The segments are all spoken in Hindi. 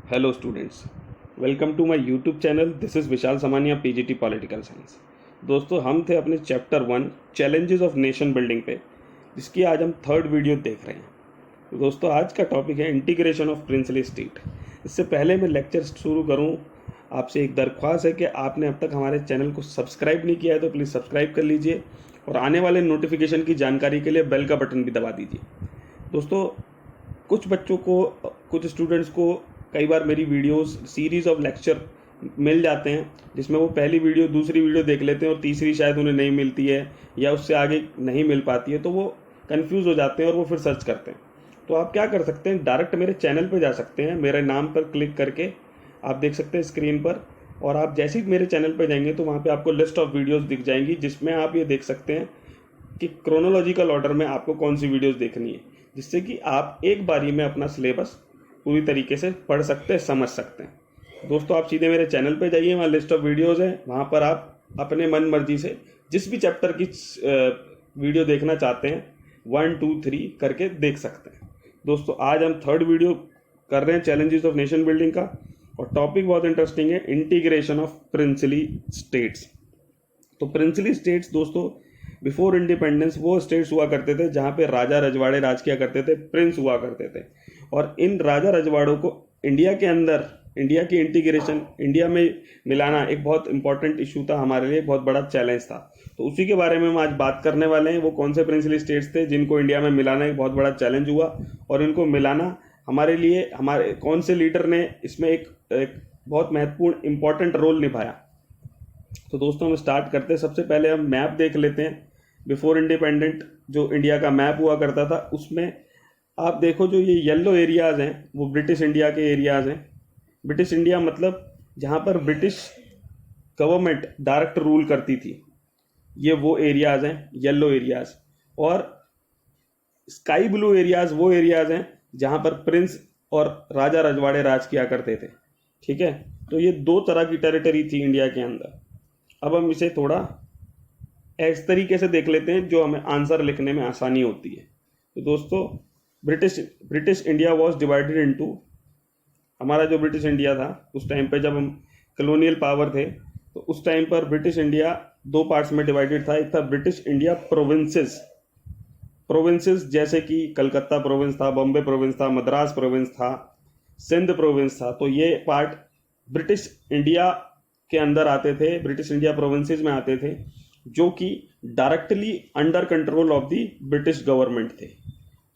Hello students, welcome to my YouTube channel. This is Vishal Samania, PGT political science. दोस्तों, हम थे अपने chapter 1 challenges of nation building पे, जिसकी आज हम थर्ड वीडियो देख रहे हैं। तो दोस्तों, आज का टॉपिक है इंटीग्रेशन ऑफ प्रिंसली स्टेट। इससे पहले मैं लेक्चर शुरू करूं, आपसे एक दरख्वास्त है कि आपने अब तक हमारे चैनल को सब्सक्राइब नहीं किया है तो प्लीज़ सब्सक्राइब कर लीजिए और आने वाले नोटिफिकेशन की जानकारी के लिए बेल का बटन भी दबा दीजिए। दोस्तों, कुछ बच्चों को, कुछ स्टूडेंट्स को कई बार मेरी वीडियोस सीरीज़ ऑफ लेक्चर मिल जाते हैं, जिसमें वो पहली वीडियो दूसरी वीडियो देख लेते हैं और तीसरी शायद उन्हें नहीं मिलती है या उससे आगे नहीं मिल पाती है, तो वो कंफ्यूज हो जाते हैं और वो फिर सर्च करते हैं। तो आप क्या कर सकते हैं, डायरेक्ट मेरे चैनल पे जा सकते हैं, मेरे नाम पर क्लिक करके आप देख सकते हैं स्क्रीन पर, और आप जैसे ही मेरे चैनल पर जाएंगे तो वहाँ पर आपको लिस्ट ऑफ वीडियोज़ दिख जाएंगी, जिसमें आप ये देख सकते हैं कि क्रोनोलॉजिकल ऑर्डर में आपको कौन सी वीडियोस देखनी है, जिससे कि आप एक बारी में अपना सिलेबस पूरी तरीके से पढ़ सकते हैं, समझ सकते हैं। दोस्तों, आप सीधे मेरे चैनल पे जाइए, वहाँ लिस्ट ऑफ वीडियोस है, वहाँ पर आप अपने मन मर्जी से जिस भी चैप्टर की वीडियो देखना चाहते हैं 1, 2, 3 करके देख सकते हैं। दोस्तों, आज हम थर्ड वीडियो कर रहे हैं चैलेंजेस ऑफ नेशन बिल्डिंग का, और टॉपिक बहुत इंटरेस्टिंग है, इंटीग्रेशन ऑफ प्रिंसली स्टेट्स। तो प्रिंसली स्टेट्स दोस्तों, बिफोर इंडिपेंडेंस वो स्टेट्स हुआ करते थे जहाँ पे राजा रजवाड़े राज किया करते थे, प्रिंस हुआ करते थे, और इन राजा रजवाड़ों को इंडिया के अंदर, इंडिया की इंटीग्रेशन, इंडिया में मिलाना एक बहुत इंपॉर्टेंट इशू था, हमारे लिए बहुत बड़ा चैलेंज था। तो उसी के बारे में हम आज बात करने वाले हैं। वो कौन से प्रिंसली स्टेट्स थे जिनको इंडिया में मिलाना एक बहुत बड़ा चैलेंज हुआ, और इनको मिलाना हमारे लिए हमारे कौन से लीडर ने इसमें एक बहुत महत्वपूर्ण इंपॉर्टेंट रोल निभाया। तो दोस्तों, हम स्टार्ट करते हैं। सबसे पहले हम मैप देख लेते हैं। बिफोर इंडिपेंडेंट जो इंडिया का मैप हुआ करता था, उसमें आप देखो जो ये येलो एरियाज़ हैं वो ब्रिटिश इंडिया के एरियाज़ हैं। ब्रिटिश इंडिया मतलब जहाँ पर ब्रिटिश गवर्नमेंट डायरेक्ट रूल करती थी, ये वो एरियाज़ हैं, येलो एरियाज़। और स्काई ब्लू एरियाज़ वो एरियाज़ हैं जहाँ पर प्रिंस और राजा रजवाड़े राज किया करते थे। ठीक है, तो ये दो तरह की टेरिटरी थी इंडिया के अंदर। अब हम इसे थोड़ा इस तरीके से देख लेते हैं जो हमें आंसर लिखने में आसानी होती है। तो दोस्तों, British India was divided into, हमारा जो ब्रिटिश इंडिया था उस टाइम पे जब हम कॉलोनियल पावर थे, तो उस टाइम पर ब्रिटिश इंडिया दो पार्ट्स में डिवाइडेड था। एक था ब्रिटिश इंडिया प्रोविंसेस, जैसे कि कलकत्ता प्रोविंस था, बॉम्बे प्रोविंस था, मद्रास प्रोविंस था, सिंध प्रोविंस था। तो ये पार्ट ब्रिटिश इंडिया के अंदर आते थे, ब्रिटिश इंडिया प्रोविंसेस में आते थे, जो कि directly under control of the British government थे।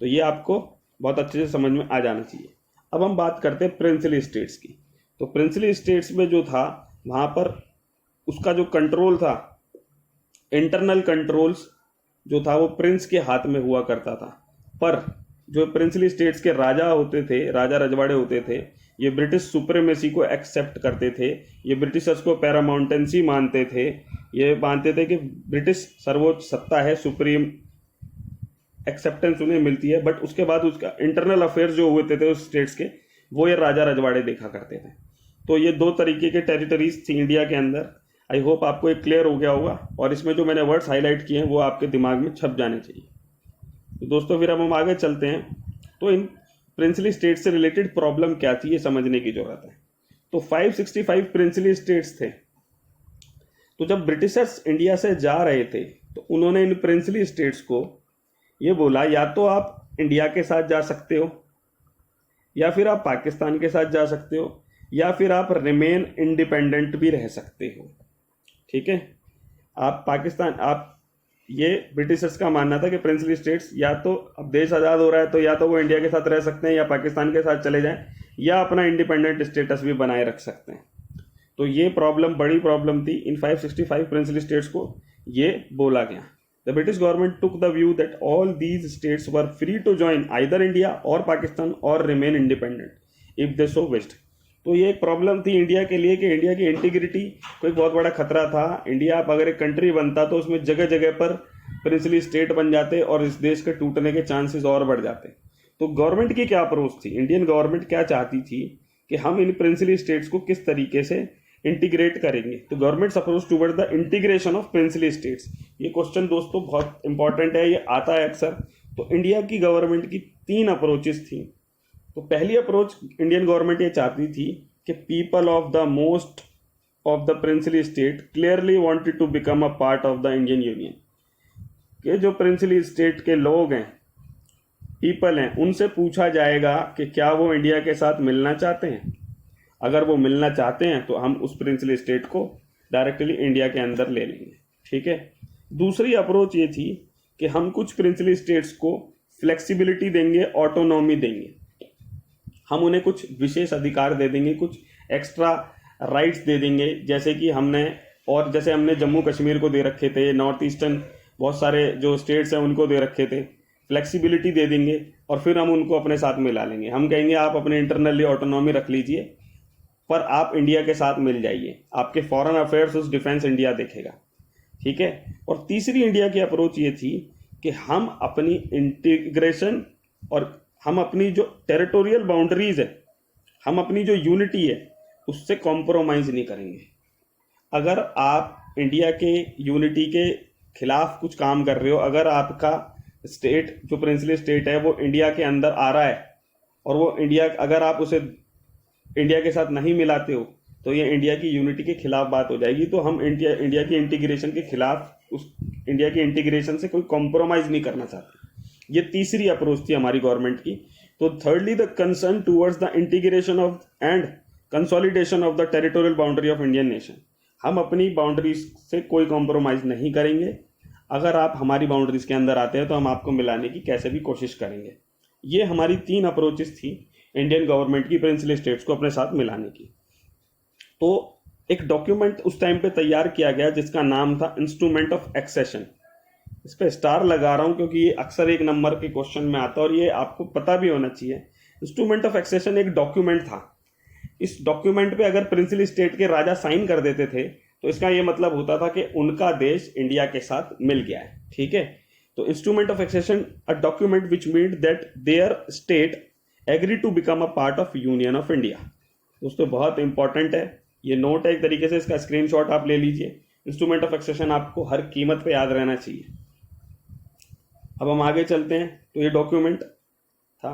तो ये आपको बहुत अच्छे से समझ में आ जाना चाहिए। अब हम बात करते हैं प्रिंसली स्टेट्स की। तो प्रिंसली स्टेट्स में जो था, वहाँ पर उसका जो कंट्रोल था, इंटरनल कंट्रोल्स जो था वो प्रिंस के हाथ में हुआ करता था। पर जो प्रिंसली स्टेट्स के राजा होते थे, राजा रजवाड़े होते थे, ये ब्रिटिश सुप्रीमेसी को एक्सेप्ट करते थे, ये ब्रिटिशर्स को पैरामाउंटेंसी मानते थे, ये मानते थे कि ब्रिटिश सर्वोच्च सत्ता है, सुप्रीम एक्सेप्टेंस उन्हें मिलती है। बट उसके बाद उसका इंटरनल अफेयर्स जो हुए थे उस स्टेट्स के, वो ये राजा रजवाड़े देखा करते थे। तो ये दो तरीके के टेरिटरीज थी इंडिया के अंदर। आई होप आपको एक क्लियर हो गया होगा, और इसमें जो मैंने वर्ड्स हाईलाइट किए हैं वो आपके दिमाग में छप जाने चाहिए। तो दोस्तों, फिर अब हम आगे चलते हैं। तो इन प्रिंसली स्टेट से रिलेटेड प्रॉब्लम क्या थी, ये समझने की जरूरत है। तो 565 प्रिंसली स्टेट्स थे। तो जब ब्रिटिशर्स इंडिया से जा रहे थे, तो उन्होंने इन प्रिंसली स्टेट्स को ये बोला, या तो आप इंडिया के साथ जा सकते हो, या फिर आप पाकिस्तान के साथ जा सकते हो, या फिर आप रिमेन इंडिपेंडेंट भी रह सकते हो। ठीक है, आप पाकिस्तान, आप ये ब्रिटिशर्स का मानना था कि प्रिंसली स्टेट्स या तो अब देश आज़ाद हो रहा है तो या तो वो इंडिया के साथ रह सकते हैं, या पाकिस्तान के साथ चले जाएं, या अपना इंडिपेंडेंट स्टेटस भी बनाए रख सकते हैं। तो ये प्रॉब्लम, बड़ी प्रॉब्लम थी। इन 565 प्रिंसली स्टेट्स को ये बोला गया। The British government took the view that all these states were free to join either India और पाकिस्तान और remain independent if they so wished. तो ये एक प्रॉब्लम थी इंडिया के लिए कि इंडिया की इंटीग्रिटी को एक बहुत बड़ा खतरा था। इंडिया अगर एक कंट्री बनता तो उसमें जगह जगह पर प्रिंसली स्टेट बन जाते और इस देश के टूटने के चांसेस और बढ़ जाते। तो गवर्नमेंट की क्या अप्रोच थी, इंडियन गवर्नमेंट क्या चाहती थी कि हम इन प्रिंसली स्टेट्स को किस तरीके से इंटीग्रेट करेंगे। तो government approach toward the integration of princely states. ये क्वेश्चन दोस्तों बहुत इंपॉर्टेंट है, ये आता है अक्सर। तो इंडिया की गवर्नमेंट की तीन अप्रोचेस थी। तो पहली अप्रोच इंडियन गवर्नमेंट ये चाहती थी कि people of the most of the princely state clearly wanted to become a part of the Indian union, कि जो प्रिंसली स्टेट के लोग हैं, पीपल हैं, उनसे पूछा जाएगा कि क्या वो इंडिया के साथ मिलना चाहते हैं। अगर वो मिलना चाहते हैं तो हम उस प्रिंसली स्टेट को डायरेक्टली इंडिया के अंदर ले लेंगे। ठीक है। दूसरी अप्रोच ये थी कि हम कुछ प्रिंसली स्टेट्स को फ्लेक्सिबिलिटी देंगे, ऑटोनॉमी देंगे, हम उन्हें कुछ विशेष अधिकार दे देंगे, कुछ एक्स्ट्रा राइट्स दे देंगे, जैसे कि हमने जम्मू कश्मीर को दे रखे थे, नॉर्थ ईस्टर्न बहुत सारे जो स्टेट्स हैं उनको दे रखे थे। फ्लेक्सिबिलिटी दे देंगे और फिर हम उनको अपने साथ मिला लेंगे। हम कहेंगे आप अपने इंटरनली ऑटोनॉमी रख लीजिए, पर आप इंडिया के साथ मिल जाइए, आपके फॉरेन अफेयर्स उस डिफेंस इंडिया देखेगा। ठीक है। और तीसरी इंडिया की अप्रोच ये थी कि हम अपनी इंटीग्रेशन और हम अपनी जो टेरिटोरियल बाउंड्रीज है, हम अपनी जो यूनिटी है, उससे कॉम्प्रोमाइज नहीं करेंगे। अगर आप इंडिया के यूनिटी के खिलाफ कुछ काम कर रहे हो, अगर आपका स्टेट जो प्रिंसली स्टेट है वो इंडिया के अंदर आ रहा है और वो इंडिया, अगर आप उसे इंडिया के साथ नहीं मिलाते हो तो ये इंडिया की यूनिटी के खिलाफ बात हो जाएगी। तो हम इंडिया की इंटीग्रेशन के खिलाफ, उस इंडिया की इंटीग्रेशन से कोई कॉम्प्रोमाइज नहीं करना चाहते। ये तीसरी अप्रोच थी हमारी गवर्नमेंट की। तो thirdly, the concern towards the integration of and consolidation of the territorial boundary of Indian nation. हम अपनी बाउंड्रीज से कोई कॉम्प्रोमाइज नहीं करेंगे। अगर आप हमारी बाउंड्रीज के अंदर आते हैं तो हम आपको मिलाने की कैसे भी कोशिश करेंगे। ये हमारी 3 अप्रोचेस थी इंडियन गवर्नमेंट की प्रिंसली स्टेट्स को अपने साथ मिलाने की। तो एक डॉक्यूमेंट उस टाइम पे तैयार किया गया जिसका नाम था इंस्ट्रूमेंट ऑफ एक्सेशन। इस पे स्टार लगा रहा हूं क्योंकि ये अक्सर 1 नंबर के क्वेश्चन में आता है और ये आपको पता भी होना चाहिए। इंस्ट्रूमेंट ऑफ एक्सेशन एक डॉक्यूमेंट था। इस डॉक्यूमेंट पे अगर प्रिंसली स्टेट के राजा साइन कर देते थे तो इसका ये मतलब होता था कि उनका देश इंडिया के साथ मिल गया है। ठीक है। तो instrument of accession, a document which mean that their state agree to become a part of union of India. दोस्तों बहुत इंपॉर्टेंट है, ये नोट है एक तरीके से, इसका स्क्रीनशॉट आप ले लीजिए। इंस्ट्रूमेंट ऑफ एक्सेशन आपको हर कीमत पे याद रहना चाहिए। अब हम आगे चलते हैं। तो ये डॉक्यूमेंट था।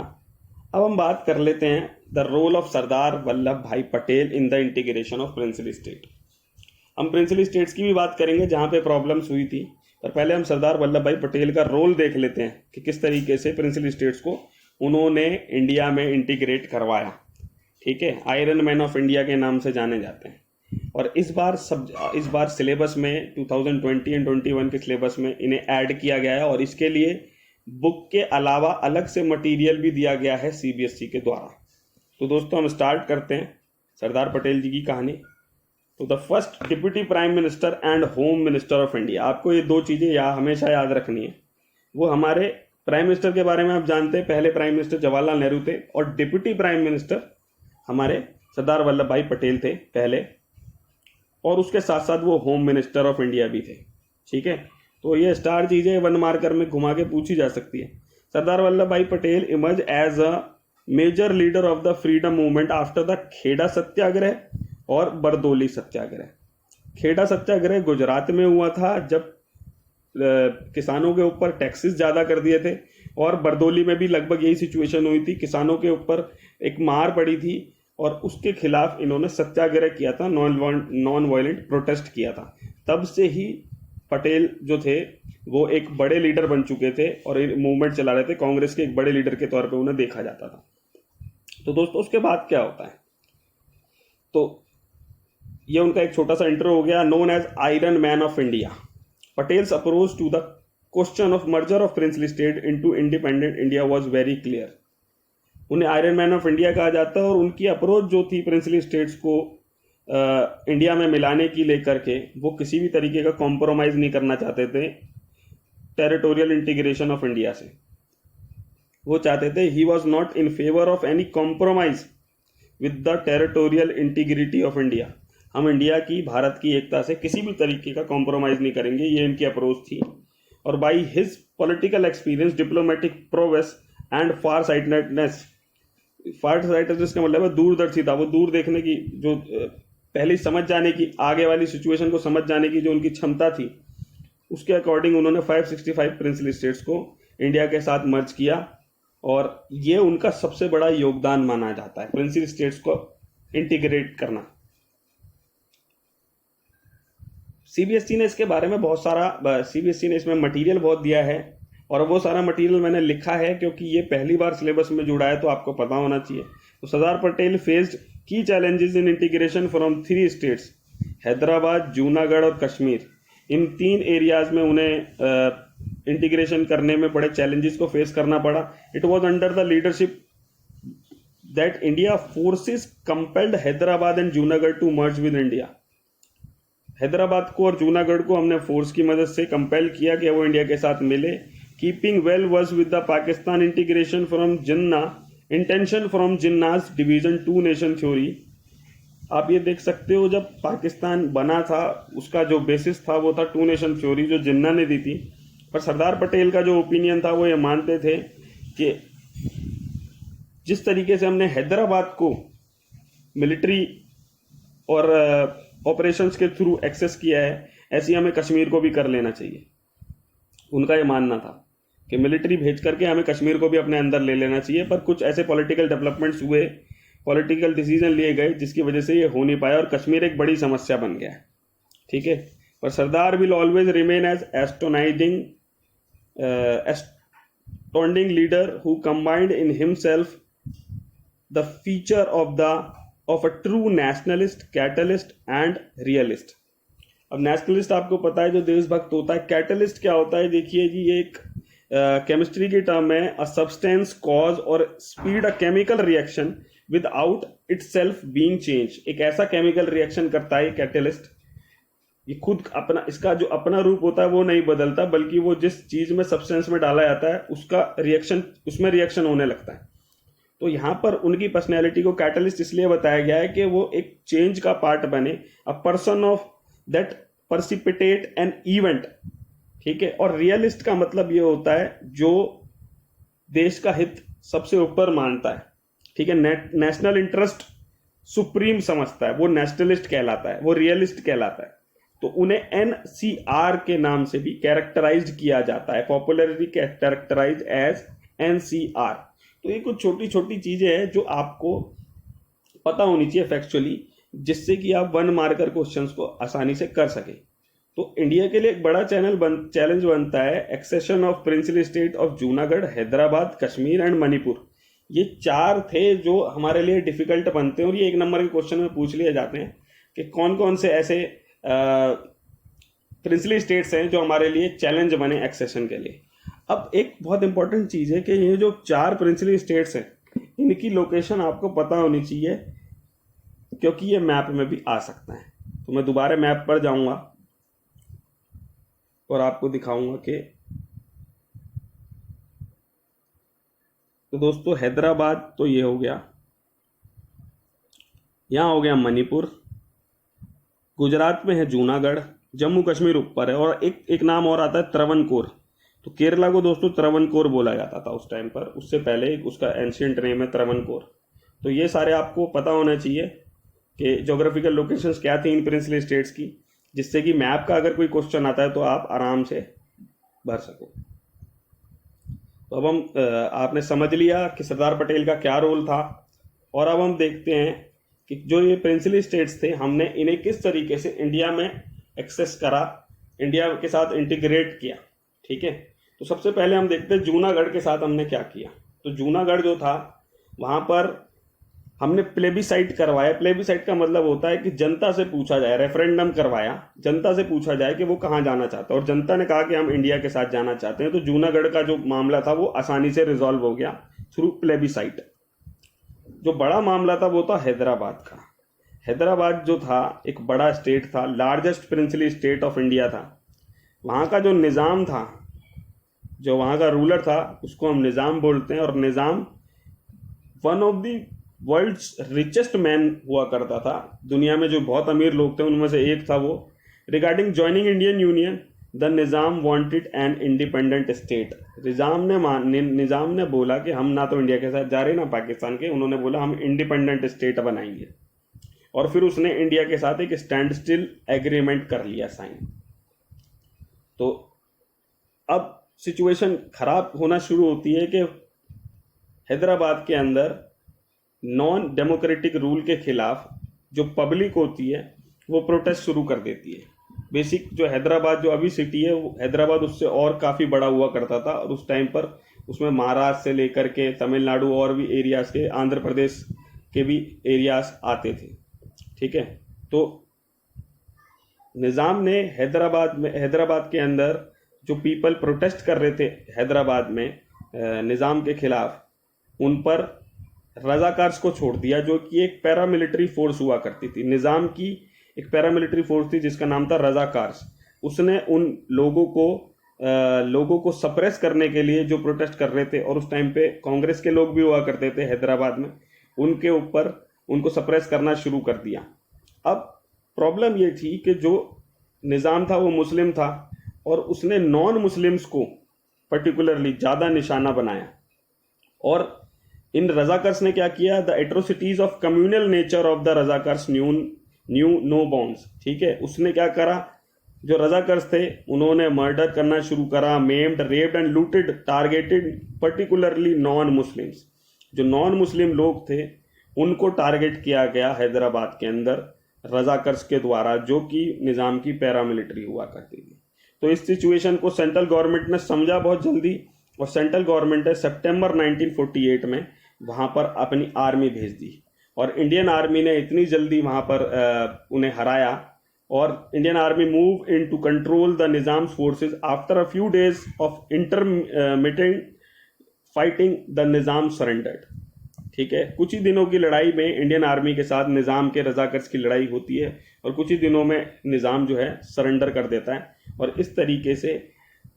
अब हम बात कर लेते हैं the role of Sardar Vallabh Bhai Patel in the integration of princely state. हम प्रिंसली स्टेट्स की भी बात करेंगे जहां पे प्रॉब्लम्स हुई थी, पर पहले हम सरदार वल्लभ भाई पटेल का रोल देख लेते हैं कि किस तरीके से प्रिंसली स्टेट्स को उन्होंने इंडिया में इंटीग्रेट करवाया। ठीक है। आयरन मैन ऑफ इंडिया के नाम से जाने जाते हैं। और इस बार सिलेबस में 2020 एंड 21 के सिलेबस में इन्हें ऐड किया गया है और इसके लिए बुक के अलावा अलग से मटेरियल भी दिया गया है सीबीएसई के द्वारा। तो दोस्तों हम स्टार्ट करते हैं सरदार पटेल जी की कहानी। तो the first deputy prime minister and home minister of India. आपको ये 2 चीज़ें हमेशा याद रखनी है। वो हमारे प्राइम मिनिस्टर के बारे में आप जानते हैं, पहले प्राइम मिनिस्टर जवाहरलाल नेहरू थे और डिप्टी प्राइम मिनिस्टर हमारे सरदार वल्लभ भाई पटेल थे पहले, और उसके साथ साथ वो होम मिनिस्टर ऑफ इंडिया भी थे। ठीक है। तो ये स्टार चीजें 1 मार्कर में घुमा के पूछी जा सकती है। Sardar Vallabh Bhai Patel emerge as a major leader of the freedom movement after the Kheda Satyagraha और बरदौली सत्याग्रह। खेड़ा सत्याग्रह गुजरात में हुआ था जब किसानों के ऊपर टैक्सेस ज्यादा कर दिए थे, और बरदौली में भी लगभग यही सिचुएशन हुई थी, किसानों के ऊपर एक मार पड़ी थी और उसके खिलाफ इन्होंने सत्याग्रह किया था, नॉन वायलेंट प्रोटेस्ट किया था। तब से ही पटेल जो थे वो एक बड़े लीडर बन चुके थे और मूवमेंट चला रहे थे। कांग्रेस के एक बड़े लीडर के तौर पे उन्हें देखा जाता था। तो दोस्तों उसके बाद क्या होता है, तो ये उनका एक छोटा सा इंट्रो हो गया। Known as iron man of India, Patel's approach to the question of merger of princely state into independent India was very clear. उन्हें आयरन मैन ऑफ इंडिया कहा जाता है और उनकी अप्रोच जो थी प्रिंसली स्टेट्स को इंडिया में मिलाने की लेकर के, वो किसी भी तरीके का कॉम्प्रोमाइज नहीं करना चाहते थे टेरिटोरियल इंटीग्रेशन ऑफ इंडिया से। वो चाहते थे, he was not in favour of any compromise with the territorial integrity of India. हम इंडिया की, भारत की एकता से किसी भी तरीके का कॉम्प्रोमाइज नहीं करेंगे, ये इनकी अप्रोच थी। और by his political experience, diplomatic prowess and far sightedness, far sightedness का मतलब है दूरदर्शिता, वो दूर देखने की, जो पहले समझ जाने की, आगे वाली सिचुएशन को समझ जाने की जो उनकी क्षमता थी, उसके अकॉर्डिंग उन्होंने 565 प्रिंसली स्टेट्स को इंडिया के साथ मर्ज किया और ये उनका सबसे बड़ा योगदान माना जाता है प्रिंसिपल स्टेट्स को इंटीग्रेट करना। सीबीएसई ने इसके बारे में बहुत सारा सीबीएसई ने इसमें मटेरियल बहुत दिया है और वो सारा मटेरियल मैंने लिखा है क्योंकि ये पहली बार सिलेबस में जुड़ा है तो आपको पता होना चाहिए। तो सरदार पटेल फेस्ड की challenges in integration from 3 states, Hyderabad, Junagadh और कश्मीर। इन 3 एरियाज में उन्हें इंटीग्रेशन करने में बड़े चैलेंजेस को फेस करना पड़ा। It was under the leadership that India forces compelled Hyderabad and Junagadh to merge with India. Hyderabad को और जूनागढ़ को हमने फोर्स की मदद से कंपेल किया कि वो इंडिया के साथ मिले। Keeping well versed with the Pakistan integration from Jinnah, intention from Jinnah's division 2 nation theory. आप ये देख सकते हो जब पाकिस्तान बना था उसका जो बेसिस था वो था 2 नेशन थ्योरी जो जिन्ना ने दी थी। पर सरदार पटेल का जो ओपिनियन था वो ये मानते थे कि जिस तरीके से हमने हैदराबाद को मिलिट्री और ऑपरेशंस के थ्रू एक्सेस किया है, ऐसे हमें कश्मीर को भी कर लेना चाहिए। उनका ये मानना था कि मिलिट्री भेज करके हमें कश्मीर को भी अपने अंदर ले लेना चाहिए। पर कुछ ऐसे पॉलिटिकल डेवलपमेंट्स हुए, पॉलिटिकल डिसीजन लिए गए जिसकी वजह से ये हो नहीं पाया और कश्मीर एक बड़ी समस्या बन गया है। ठीक है, पर Sardar will always remain as astonishing leader who combined in himself the feature of a true nationalist, catalyst and realist. अब नेशनलिस्ट आपको पता है जो देशभक्त होता है। कैटलिस्ट क्या होता है, देखिए जी, ये एक केमिस्ट्री की टर्म है। अ सब्सटेंस कॉज और speed a chemical reaction without itself being change. एक ऐसा केमिकल रिएक्शन करता है कैटलिस्ट, ये खुद अपना, इसका जो अपना रूप होता है वो नहीं बदलता, बल्कि वो जिस चीज में सब्सटेंस में डाला जाता है उसका रिएक्शन, उसमें रिएक्शन होने लगता है। तो यहां पर उनकी पर्सनैलिटी को कैटलिस्ट इसलिए बताया गया है कि वो एक चेंज का पार्ट बने, a person of that precipitate an event. ठीक है, और रियलिस्ट का मतलब ये होता है जो देश का हित सबसे ऊपर मानता है। ठीक है, नेशनल इंटरेस्ट सुप्रीम समझता है, वो नेशनलिस्ट कहलाता है, वो रियलिस्ट कहलाता है। तो उन्हें एनसीआर के नाम से भी कैरेक्टराइज्ड किया जाता है, पॉपुलरली कैरेक्टराइज्ड एज एनसीआर। तो ये कुछ छोटी छोटी चीजें हैं जो आपको पता होनी चाहिए फैक्चुअली, जिससे कि आप 1 मार्कर क्वेश्चंस को आसानी से कर सके। तो इंडिया के लिए एक बड़ा चैलेंज बनता है accession of principal state of Junagadh, Hyderabad, Kashmir and Manipur. ये 4 थे जो हमारे लिए डिफिकल्ट बनते हैं और ये 1 नंबर के क्वेश्चन में पूछ लिए जाते हैं कि कौन कौन से ऐसे प्रिंसिपल स्टेट्स हैं जो हमारे लिए चैलेंज बने एक्सेशन के लिए। अब एक बहुत इंपॉर्टेंट चीज है कि ये जो 4 प्रिंसिपल स्टेट्स हैं इनकी लोकेशन आपको पता होनी चाहिए, क्योंकि ये मैप में भी आ सकता है। तो मैं दोबारा मैप पर जाऊंगा और आपको दिखाऊंगा कि तो दोस्तों हैदराबाद तो ये हो गया, यहां हो गया मणिपुर, गुजरात में है जूनागढ़, जम्मू कश्मीर ऊपर है और एक नाम और आता है त्रवणकोर। तो केरला को दोस्तों त्रवणकोर बोला जाता था उस टाइम पर, उससे पहले उसका एंशियंट नेम है त्रवणकोर। तो ये सारे आपको पता होना चाहिए कि ज्योग्राफिकल लोकेशंस क्या थी इन प्रिंसिपल स्टेट्स की, जिससे कि मैप का अगर कोई क्वेश्चन आता है तो आप आराम से भर सको। तो अब हम आपने समझ लिया कि सरदार पटेल का क्या रोल था, और अब हम देखते हैं कि जो ये प्रिंसिपल स्टेट्स थे हमने इन्हें किस तरीके से इंडिया में एक्सेस करा, इंडिया के साथ इंटीग्रेट किया। ठीक है, तो सबसे पहले हम देखते हैं जूनागढ़ के साथ हमने क्या किया। तो जूनागढ़ जो था वहां पर हमने प्लेबिसाइट करवाया। प्लेबिसाइट का मतलब होता है कि जनता से पूछा जाए, रेफरेंडम करवाया, जनता से पूछा जाए कि वो कहाँ जाना चाहता है, और जनता ने कहा कि हम इंडिया के साथ जाना चाहते हैं। तो जूनागढ़ का जो मामला था वो आसानी से रिजॉल्व हो गया थ्रू प्लेबिसाइट। जो बड़ा मामला था वो था हैदराबाद का। हैदराबाद जो था एक बड़ा स्टेट था, largest principal state of India था। वहाँ का जो निज़ाम था, जो वहाँ का रूलर था, उसको हम निज़ाम बोलते हैं, और Nizam one of the world's richest man हुआ करता था। दुनिया में जो बहुत अमीर लोग थे उनमें से एक था वो। Regarding joining Indian union the Nizam wanted an independent state. Nizam ने बोला कि हम ना तो इंडिया के साथ जा रहे ना पाकिस्तान के, उन्होंने बोला हम इंडिपेंडेंट स्टेट बनाएंगे, और फिर उसने इंडिया के साथ एक स्टैंड स्टिल एग्रीमेंट कर लिया साइन। तो अब सिचुएशन खराब होना शुरू होती है कि हैदराबाद के अंदर नॉन डेमोक्रेटिक रूल के खिलाफ जो पब्लिक होती है वो प्रोटेस्ट शुरू कर देती है। बेसिक जो हैदराबाद जो अभी सिटी है, वो हैदराबाद उससे और काफ़ी बड़ा हुआ करता था, और उस टाइम पर उसमें महाराष्ट्र से लेकर के तमिलनाडु और भी एरियाज़ के, आंध्र प्रदेश के भी एरियाज आते थे। ठीक है, तो निज़ाम ने हैदराबाद के अंदर जो पीपल प्रोटेस्ट कर रहे थे हैदराबाद में निज़ाम के खिलाफ, उन पर रजाकार्स को छोड़ दिया, जो कि एक पैरामिलिट्री फोर्स हुआ करती थी। निज़ाम की एक पैरामिलिट्री फोर्स थी जिसका नाम था रजाकार्स। उसने उन लोगों को सप्रेस करने के लिए, जो प्रोटेस्ट कर रहे थे, और उस टाइम पे कांग्रेस के लोग भी हुआ करते थे हैदराबाद में, उनके ऊपर उनको सप्रेस करना शुरू कर दिया। अब प्रॉब्लम ये थी कि जो निज़ाम था वो मुस्लिम था, और उसने नॉन मुस्लिम्स को पर्टिकुलरली ज़्यादा निशाना बनाया। और इन रजाकर्स ने क्या किया, the atrocities of communal nature of the Razakars knew no bounds. ठीक है, उसने क्या करा, जो रजाकर्स थे उन्होंने मर्डर करना शुरू करा, maimed, raped and looted, targeted particularly non Muslims. जो नॉन मुस्लिम लोग थे उनको टारगेट किया गया हैदराबाद के अंदर रजाकर्स के द्वारा, जो कि निज़ाम की पैरामिलिट्री हुआ करती थी। तो इस सिचुएशन को सेंट्रल गवर्नमेंट ने समझा बहुत जल्दी, और सेंट्रल गवर्नमेंट ने सितंबर 1948 में वहाँ पर अपनी आर्मी भेज दी, और इंडियन आर्मी ने इतनी जल्दी वहाँ पर उन्हें हराया, और Indian army move in to control the Nizam forces after a few days of intermittent fighting the Nizam surrendered. ठीक है, कुछ ही दिनों की लड़ाई में इंडियन आर्मी के साथ निज़ाम के रजाकर्स की लड़ाई होती है, और कुछ ही दिनों में निज़ाम जो है सरेंडर कर देता है, और इस तरीके से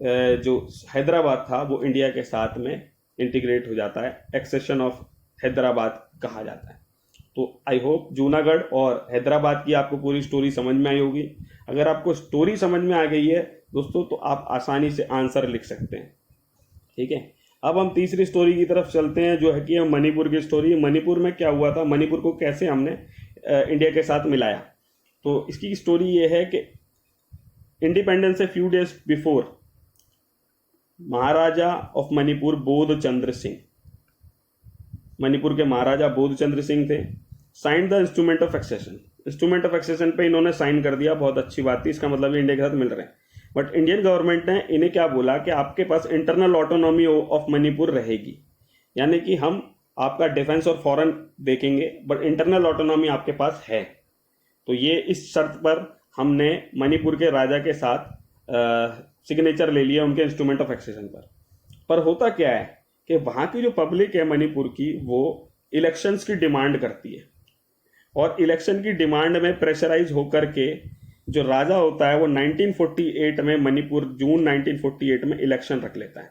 जो हैदराबाद था वो इंडिया के साथ में इंटीग्रेट हो जाता है। एक्सेशन ऑफ हैदराबाद कहा जाता है। तो आई होप जूनागढ़ और हैदराबाद की आपको पूरी स्टोरी समझ में आई होगी। अगर आपको स्टोरी समझ में आ गई है दोस्तों, तो आप आसानी से आंसर लिख सकते हैं। ठीक है, अब हम तीसरी स्टोरी की तरफ चलते हैं, जो है कि मणिपुर की स्टोरी। मणिपुर में क्या हुआ था, मणिपुर को कैसे हमने इंडिया के साथ मिलाया। तो इसकी स्टोरी ये है कि इंडिपेंडेंस से few days before, Maharaja of Manipur बोध चंद्र सिंह, मणिपुर के महाराजा बोध चंद्र सिंह थे, sign the instrument of accession. Instrument of accession पे इन्होंने साइन कर दिया, बहुत अच्छी बात थी, इसका मतलब इंडिया के साथ मिल रहे हैं। बट इंडियन गवर्नमेंट ने इन्हें क्या बोला कि आपके पास इंटरनल ऑटोनॉमी ऑफ मणिपुर रहेगी, यानी कि हम आपका डिफेंस और फॉरेन देखेंगे, बट इंटरनल ऑटोनॉमी आपके पास है। तो ये इस शर्त पर हमने मणिपुर के राजा के साथ सिग्नेचर ले लिया उनके इंस्ट्रूमेंट ऑफ एक्सेशन पर होता क्या है कि वहाँ की जो पब्लिक है मणिपुर की, वो इलेक्शंस की डिमांड करती है, और इलेक्शन की डिमांड में प्रेशराइज होकर के जो राजा होता है वो 1948 में मणिपुर, जून 1948 में इलेक्शन रख लेता है।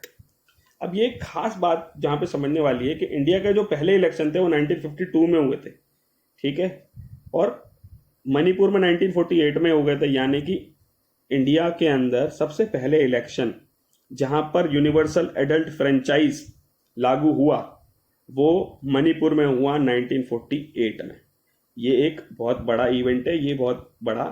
अब ये एक खास बात जहाँ पे समझने वाली है कि इंडिया के जो पहले इलेक्शन थे वो 1952 में हुए थे। ठीक है, और मणिपुर में 1948 में हो गए थे, यानी कि इंडिया के अंदर सबसे पहले इलेक्शन जहां पर यूनिवर्सल एडल्ट फ्रेंचाइज लागू हुआ वो मणिपुर में हुआ 1948 में। ये एक बहुत बड़ा इवेंट है, ये बहुत बड़ा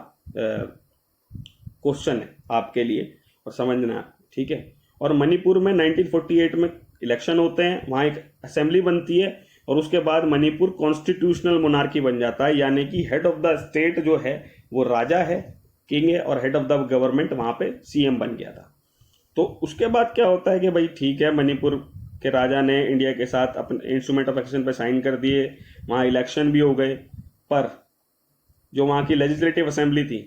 क्वेश्चन है आपके लिए और समझना। ठीक है, और मणिपुर में 1948 में इलेक्शन होते हैं, वहाँ एक असेंबली बनती है, और उसके बाद मणिपुर कॉन्स्टिट्यूशनल मोनार्की बन जाता है, यानी कि हेड ऑफ द स्टेट जो है वो राजा है, किंग है, और हेड ऑफ द गवर्नमेंट वहाँ पे सीएम बन गया था। तो उसके बाद क्या होता है कि भाई ठीक है, मणिपुर के राजा ने इंडिया के साथ अपने इंस्ट्रूमेंट ऑफ एक्शन पे साइन कर दिए, वहाँ इलेक्शन भी हो गए, पर जो वहाँ की लेजिस्लेटिव असेंबली थी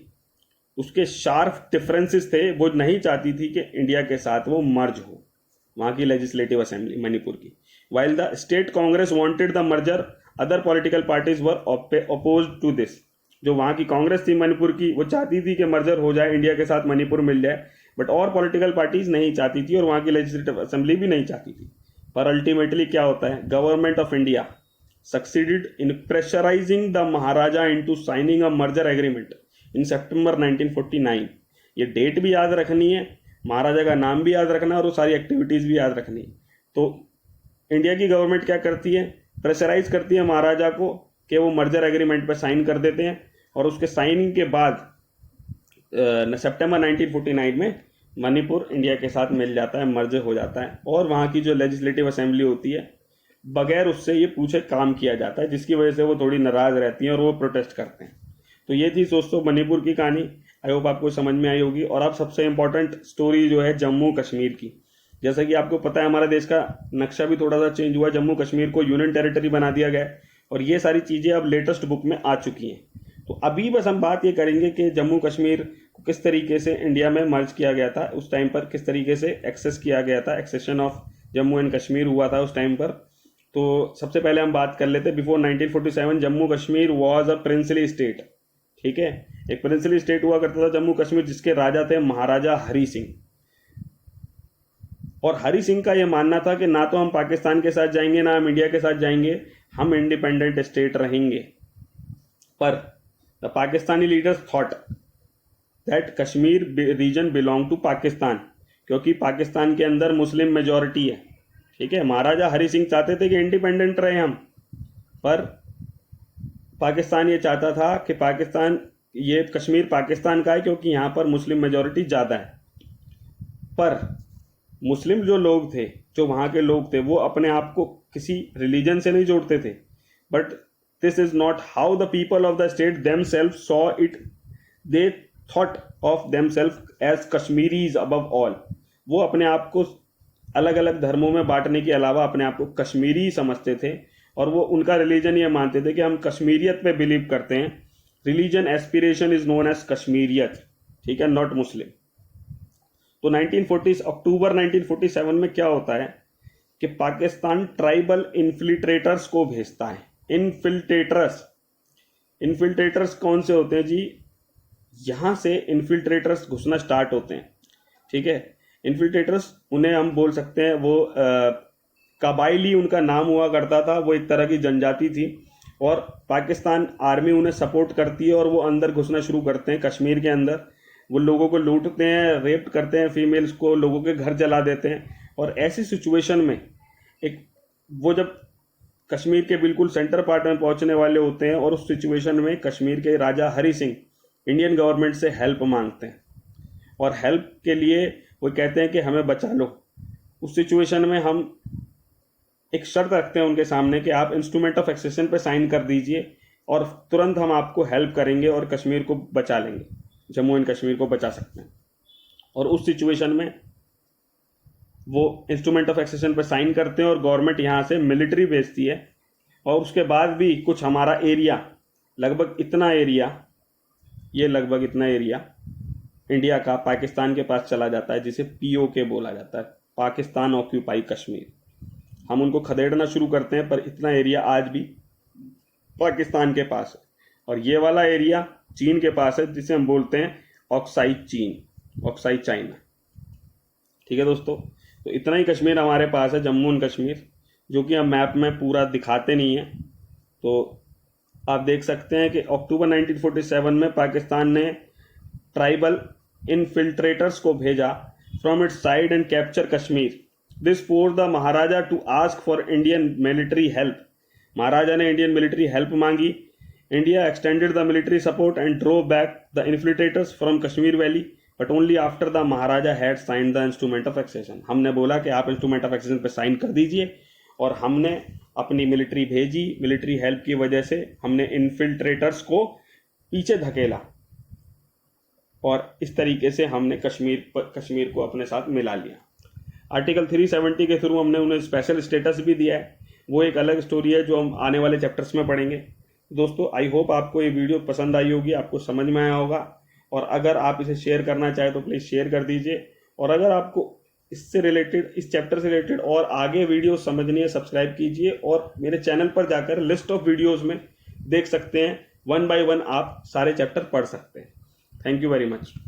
उसके शार्प डिफरेंसेस थे, वो नहीं चाहती थी कि इंडिया के साथ वो मर्ज हो, वहाँ की लेजिस्लेटिव असेंबली मणिपुर की। While the state Congress wanted the merger, other political parties were opposed to this. जो वहाँ की कांग्रेस थी मणिपुर की, वो चाहती थी कि मर्जर हो जाए, इंडिया के साथ मणिपुर मिल जाए, बट और पॉलिटिकल पार्टीज नहीं चाहती थी, और वहाँ की लेजिस्लेटिव असेंबली भी नहीं चाहती थी। पर अल्टीमेटली क्या होता है, government of India succeeded in pressurising the Maharaja into signing a merger agreement in September 1949। ये डेट भी याद रखनी है, महाराजा का नाम भी याद रखना है, और वो सारी एक्टिविटीज़ भी याद रखनी है। तो इंडिया की गवर्नमेंट क्या करती है, प्रेशराइज करती है महाराजा को कि वो मर्जर एग्रीमेंट पर साइन कर देते हैं, और उसके साइनिंग के बाद सितंबर 1949 में मणिपुर इंडिया के साथ मिल जाता है, मर्ज हो जाता है। और वहाँ की जो लेजिस्लेटिव असेंबली होती है बगैर उससे ये पूछे काम किया जाता है, जिसकी वजह से वो थोड़ी नाराज रहती हैं और वो प्रोटेस्ट करते हैं। तो ये थी दोस्तों मणिपुर की कहानी। आई होप आपको समझ में आई होगी। और अब सबसे इंपॉर्टेंट स्टोरी जो है जम्मू कश्मीर की। जैसा कि आपको पता है हमारा देश का नक्शा भी थोड़ा सा चेंज हुआ, जम्मू कश्मीर को यूनियन टेरिटरी बना दिया गया और ये सारी चीज़ें अब लेटेस्ट बुक में आ चुकी हैं। तो अभी बस हम बात ये करेंगे कि जम्मू कश्मीर को किस तरीके से इंडिया में मर्ज किया गया था, उस टाइम पर किस तरीके से एक्सेस किया गया था, accession of Jammu and Kashmir हुआ था उस टाइम पर। तो सबसे पहले हम बात कर लेते हैं before 1947 Jammu Kashmir was a princely state. ठीक है, एक प्रिंसली स्टेट हुआ करता था जम्मू कश्मीर, जिसके राजा थे महाराजा हरि सिंह। और हरि सिंह का यह मानना था कि ना तो हम पाकिस्तान के साथ जाएंगे ना हम इंडिया के साथ जाएंगे, हम इंडिपेंडेंट स्टेट रहेंगे। पर the Pakistani leaders thought that Kashmir region belong to Pakistan, क्योंकि पाकिस्तान के अंदर मुस्लिम मेजॉरिटी है। ठीक है, महाराजा हरि सिंह चाहते थे कि इंडिपेंडेंट रहे हम, पर पाकिस्तान ये चाहता था कि पाकिस्तान ये कश्मीर पाकिस्तान का है क्योंकि यहाँ पर मुस्लिम मेजॉरिटी ज़्यादा है। पर मुस्लिम जो लोग थे, जो वहाँ के लोग थे, वो अपने आप को किसी रिलीजन से नहीं जोड़ते थे। But this is not how the people of the state themselves saw it. They thought of themselves as Kashmiris above all. वो अपने आप को अलग अलग धर्मों में बांटने के अलावा अपने आप को कश्मीरी समझते थे और वो उनका रिलीजन ये मानते थे कि हम कश्मीरियत पे बिलीव करते हैं। Religion aspiration is known as Kashmiriyat. ठीक है, नॉट मुस्लिम। तो 1940 अक्टूबर 1947 में क्या होता है कि पाकिस्तान ट्राइबल इन्फिल्ट्रेटर्स को भेजता है। इन्फिल्ट्रेटर्स कौन से होते हैं जी? यहां से इन्फिल्ट्रेटर्स घुसना स्टार्ट होते हैं। ठीक है, इन्फिल्ट्रेटर्स उन्हें हम बोल सकते हैं वो कबाइली उनका नाम हुआ करता था। वो एक तरह की जनजाति थी और पाकिस्तान आर्मी उन्हें सपोर्ट करती है और वो अंदर घुसना शुरू करते हैं कश्मीर के अंदर। वो लोगों को लूटते हैं, रेप करते हैं फीमेल्स को, लोगों के घर जला देते हैं। और ऐसी सिचुएशन में वो जब कश्मीर के बिल्कुल सेंटर पार्ट में पहुंचने वाले होते हैं और उस सिचुएशन में कश्मीर के राजा हरि सिंह इंडियन गवर्नमेंट से हेल्प मांगते हैं और हेल्प के लिए वो कहते हैं कि हमें बचा लो। उस सिचुएशन में हम एक शर्त रखते हैं उनके सामने कि आप इंस्ट्रूमेंट ऑफ एक्सेशन पे साइन कर दीजिए और तुरंत हम आपको हेल्प करेंगे और कश्मीर को बचा लेंगे, जम्मू एंड कश्मीर को बचा सकते हैं। और उस सिचुएशन में वो इंस्ट्रूमेंट ऑफ एक्सेशन पे साइन करते हैं और गवर्नमेंट यहाँ से मिलिट्री भेजती है। और उसके बाद भी कुछ हमारा एरिया, लगभग इतना एरिया इंडिया का पाकिस्तान के पास चला जाता है, जिसे POK बोला जाता है, पाकिस्तान ऑक्यूपाई कश्मीर। हम उनको खदेड़ना शुरू करते हैं, पर इतना एरिया आज भी पाकिस्तान के पास है। और ये वाला एरिया चीन के पास है, जिसे हम बोलते हैं ऑक्साई चीन, ऑक्साई चाइना। ठीक है दोस्तों, तो इतना ही कश्मीर हमारे पास है, जम्मू एंड कश्मीर, जो कि हम मैप में पूरा दिखाते नहीं है। तो आप देख सकते हैं कि अक्टूबर 1947 में पाकिस्तान ने ट्राइबल इन्फिल्ट्रेटर्स को भेजा from its side and capture Kashmir. This forces the Maharaja to ask for Indian military help. Maharaja ने इंडियन मिलिट्री हेल्प मांगी। India extended the military support and drew back the infiltrators from Kashmir valley, but only after the Maharaja had signed the instrument of accession. हमने बोला कि आप इंस्ट्रूमेंट ऑफ एक्सेशन पे साइन कर दीजिए और हमने अपनी मिलिट्री भेजी। मिलिट्री हेल्प की वजह से हमने इन्फिल्ट्रेटर्स को पीछे धकेला और इस तरीके से हमने कश्मीर को अपने साथ मिला लिया। आर्टिकल 370 के थ्रू हमने उन्हें स्पेशल स्टेटस भी दिया है। वो एक अलग स्टोरी है जो हम आने वाले चैप्टर्स में पढ़ेंगे। दोस्तों, आई होप आपको ये वीडियो पसंद आई होगी, आपको समझ में आया होगा। और अगर आप इसे शेयर करना चाहें तो प्लीज़ शेयर कर दीजिए। और अगर आपको इससे रिलेटेड, इस चैप्टर से रिलेटेड और आगे वीडियो समझनी है, सब्सक्राइब कीजिए और मेरे चैनल पर जाकर लिस्ट ऑफ वीडियोज़ में देख सकते हैं। 1 by 1 आप सारे चैप्टर पढ़ सकते हैं। Thank you very much.